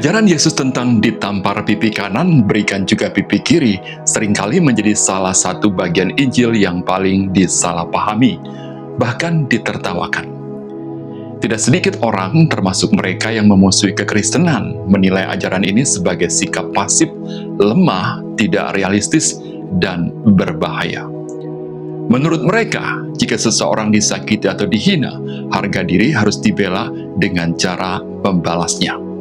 Ajaran Yesus tentang ditampar pipi kanan, berikan juga pipi kiri, seringkali menjadi salah satu bagian Injil yang paling disalahpahami, bahkan ditertawakan. Tidak sedikit orang, termasuk mereka yang memusuhi kekristenan, menilai ajaran ini sebagai sikap pasif, lemah, tidak realistis, dan berbahaya. Menurut mereka, jika seseorang disakiti atau dihina, harga diri harus dibela dengan cara membalasnya.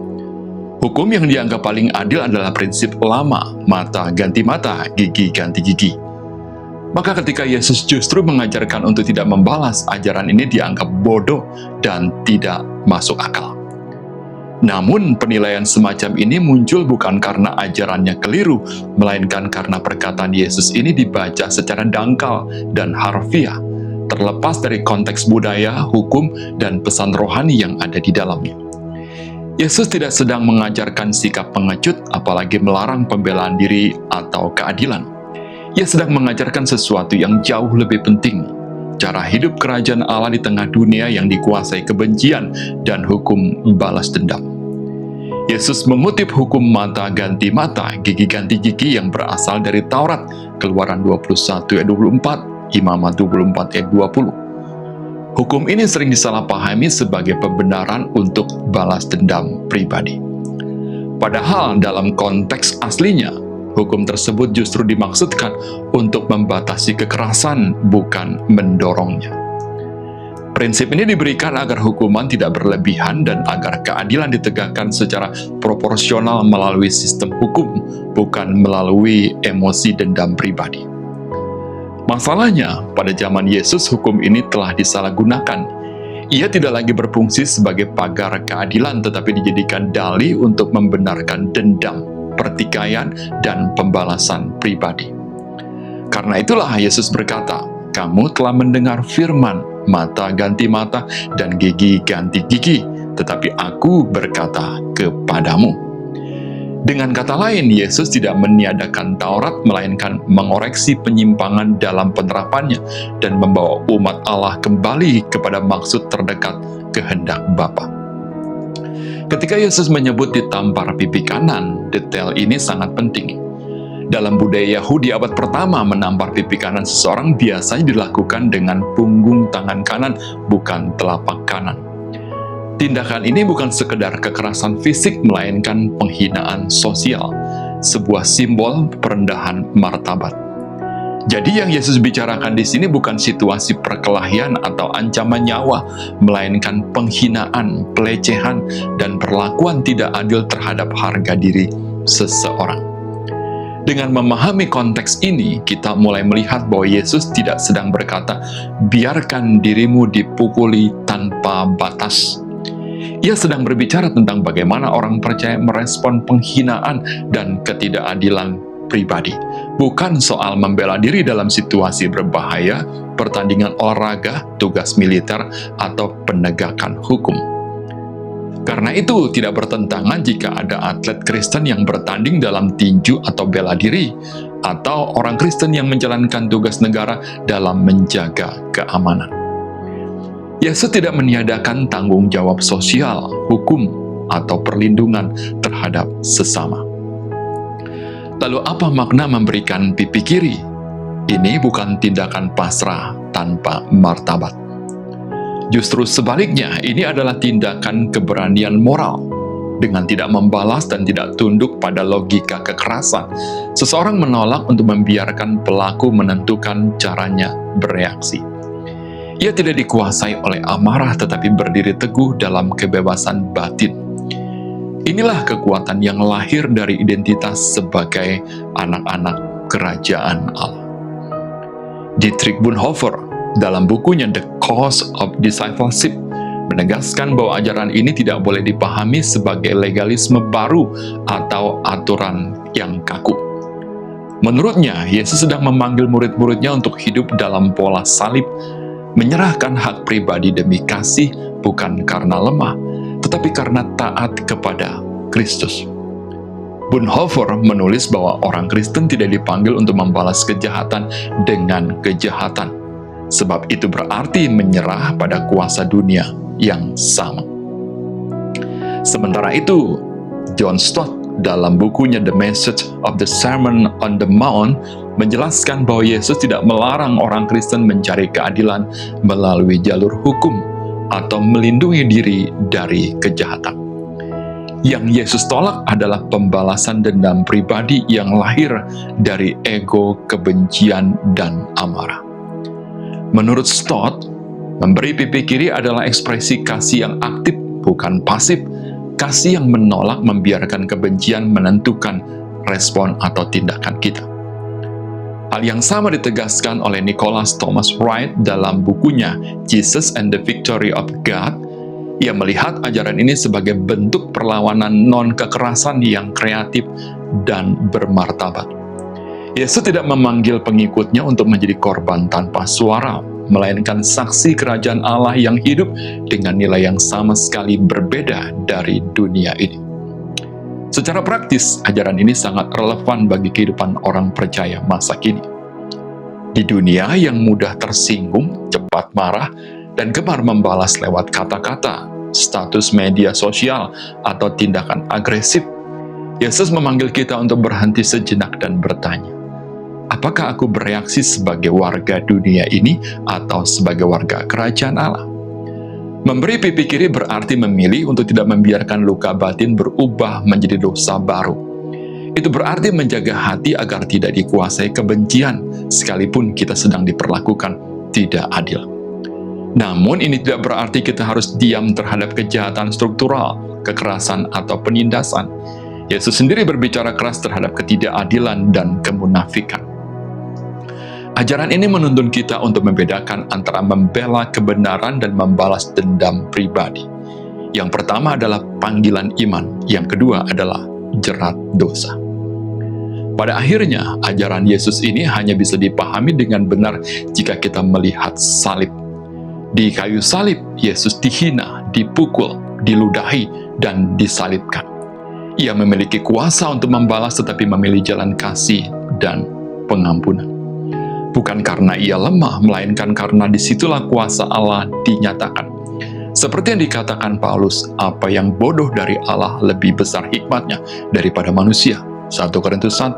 Hukum yang dianggap paling adil adalah prinsip lama, mata ganti mata, gigi ganti gigi. Maka ketika Yesus justru mengajarkan untuk tidak membalas, ajaran ini dianggap bodoh dan tidak masuk akal. Namun, penilaian semacam ini muncul bukan karena ajarannya keliru, melainkan karena perkataan Yesus ini dibaca secara dangkal dan harfiah, terlepas dari konteks budaya, hukum, dan pesan rohani yang ada di dalamnya. Yesus tidak sedang mengajarkan sikap pengecut, apalagi melarang pembelaan diri atau keadilan. Ia sedang mengajarkan sesuatu yang jauh lebih penting, cara hidup kerajaan Allah di tengah dunia yang dikuasai kebencian dan hukum balas dendam. Yesus mengutip hukum mata ganti mata, gigi ganti gigi yang berasal dari Taurat, Keluaran 21 ayat 24, Imamat 24 ayat 20. Hukum ini sering disalahpahami sebagai pembenaran untuk balas dendam pribadi. Padahal dalam konteks aslinya, hukum tersebut justru dimaksudkan untuk membatasi kekerasan, bukan mendorongnya. Prinsip ini diberikan agar hukuman tidak berlebihan dan agar keadilan ditegakkan secara proporsional melalui sistem hukum, bukan melalui emosi dendam pribadi. Masalahnya, pada zaman Yesus hukum ini telah disalahgunakan. Ia tidak lagi berfungsi sebagai pagar keadilan, tetapi dijadikan dalih untuk membenarkan dendam, pertikaian, dan pembalasan pribadi. Karena itulah Yesus berkata, "Kamu telah mendengar firman, mata ganti mata dan gigi ganti gigi, tetapi aku berkata kepadamu." Dengan kata lain, Yesus tidak meniadakan Taurat, melainkan mengoreksi penyimpangan dalam penerapannya dan membawa umat Allah kembali kepada maksud terdekat kehendak Bapa. Ketika Yesus menyebut ditampar pipi kanan, detail ini sangat penting. Dalam budaya Yahudi abad pertama, menampar pipi kanan seseorang biasanya dilakukan dengan punggung tangan kanan, bukan telapak kanan. Tindakan ini bukan sekedar kekerasan fisik, melainkan penghinaan sosial, sebuah simbol perendahan martabat. Jadi yang Yesus bicarakan di sini bukan situasi perkelahian atau ancaman nyawa, melainkan penghinaan, pelecehan, dan perlakuan tidak adil terhadap harga diri seseorang. Dengan memahami konteks ini, kita mulai melihat bahwa Yesus tidak sedang berkata, "Biarkan dirimu dipukuli tanpa batas." Ia sedang berbicara tentang bagaimana orang percaya merespon penghinaan dan ketidakadilan pribadi, bukan soal membela diri dalam situasi berbahaya, pertandingan olahraga, tugas militer, atau penegakan hukum. Karena itu, tidak bertentangan jika ada atlet Kristen yang bertanding dalam tinju atau bela diri, atau orang Kristen yang menjalankan tugas negara dalam menjaga keamanan. Yesus tidak meniadakan tanggung jawab sosial, hukum, atau perlindungan terhadap sesama. Lalu apa makna memberikan pipi kiri? Ini bukan tindakan pasrah tanpa martabat. Justru sebaliknya, ini adalah tindakan keberanian moral. Dengan tidak membalas dan tidak tunduk pada logika kekerasan, seseorang menolak untuk membiarkan pelaku menentukan caranya bereaksi. Ia tidak dikuasai oleh amarah, tetapi berdiri teguh dalam kebebasan batin. Inilah kekuatan yang lahir dari identitas sebagai anak-anak kerajaan Allah. Dietrich Bonhoeffer, dalam bukunya The Cost of Discipleship, menegaskan bahwa ajaran ini tidak boleh dipahami sebagai legalisme baru atau aturan yang kaku. Menurutnya, Yesus sedang memanggil murid-muridnya untuk hidup dalam pola salib, menyerahkan hak pribadi demi kasih, bukan karena lemah, tetapi karena taat kepada Kristus. Bonhoeffer menulis bahwa orang Kristen tidak dipanggil untuk membalas kejahatan dengan kejahatan, sebab itu berarti menyerah pada kuasa dunia yang sama. Sementara itu, John Stott dalam bukunya The Message of the Sermon on the Mount menjelaskan bahwa Yesus tidak melarang orang Kristen mencari keadilan melalui jalur hukum atau melindungi diri dari kejahatan. Yang Yesus tolak adalah pembalasan dendam pribadi yang lahir dari ego, kebencian, dan amarah. Menurut Stott, memberi pipi kiri adalah ekspresi kasih yang aktif, bukan pasif. Kasih yang menolak membiarkan kebencian menentukan respon atau tindakan kita. Hal yang sama ditegaskan oleh Nicholas Thomas Wright dalam bukunya Jesus and the Victory of God. Ia melihat ajaran ini sebagai bentuk perlawanan non-kekerasan yang kreatif dan bermartabat. Yesus tidak memanggil pengikutnya untuk menjadi korban tanpa suara, melainkan saksi kerajaan Allah yang hidup dengan nilai yang sama sekali berbeda dari dunia ini. Secara praktis, ajaran ini sangat relevan bagi kehidupan orang percaya masa kini. Di dunia yang mudah tersinggung, cepat marah, dan gemar membalas lewat kata-kata, status media sosial, atau tindakan agresif, Yesus memanggil kita untuk berhenti sejenak dan bertanya, apakah aku bereaksi sebagai warga dunia ini atau sebagai warga kerajaan Allah? Memberi pipi kiri berarti memilih untuk tidak membiarkan luka batin berubah menjadi dosa baru. Itu berarti menjaga hati agar tidak dikuasai kebencian, sekalipun kita sedang diperlakukan tidak adil. Namun ini tidak berarti kita harus diam terhadap kejahatan struktural, kekerasan, atau penindasan. Yesus sendiri berbicara keras terhadap ketidakadilan dan kemunafikan. Ajaran ini menuntun kita untuk membedakan antara membela kebenaran dan membalas dendam pribadi. Yang pertama adalah panggilan iman, yang kedua adalah jerat dosa. Pada akhirnya, ajaran Yesus ini hanya bisa dipahami dengan benar jika kita melihat salib. Di kayu salib, Yesus dihina, dipukul, diludahi, dan disalibkan. Ia memiliki kuasa untuk membalas tetapi memilih jalan kasih dan pengampunan. Bukan karena ia lemah, melainkan karena disitulah kuasa Allah dinyatakan. Seperti yang dikatakan Paulus, apa yang bodoh dari Allah lebih besar hikmatnya daripada manusia. 1 Korintus 1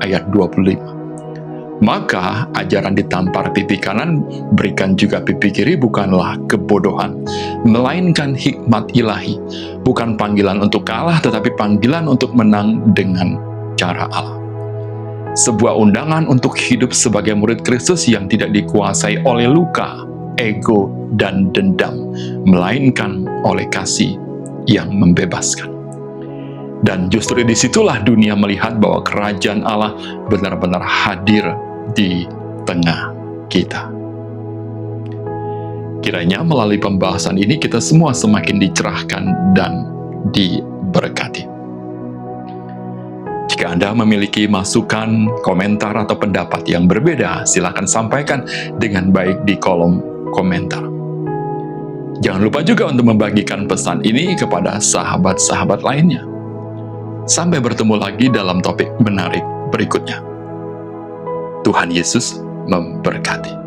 ayat 25. Maka ajaran ditampar pipi kanan, berikan juga pipi kiri bukanlah kebodohan, melainkan hikmat ilahi. Bukan panggilan untuk kalah, tetapi panggilan untuk menang dengan cara Allah. Sebuah undangan untuk hidup sebagai murid Kristus yang tidak dikuasai oleh luka, ego, dan dendam, melainkan oleh kasih yang membebaskan. Dan justru disitulah dunia melihat bahwa kerajaan Allah benar-benar hadir di tengah kita. Kiranya melalui pembahasan ini kita semua semakin dicerahkan dan diberkati. Jika Anda memiliki masukan, komentar, atau pendapat yang berbeda, silakan sampaikan dengan baik di kolom komentar. Jangan lupa juga untuk membagikan pesan ini kepada sahabat-sahabat lainnya. Sampai bertemu lagi dalam topik menarik berikutnya. Tuhan Yesus memberkati.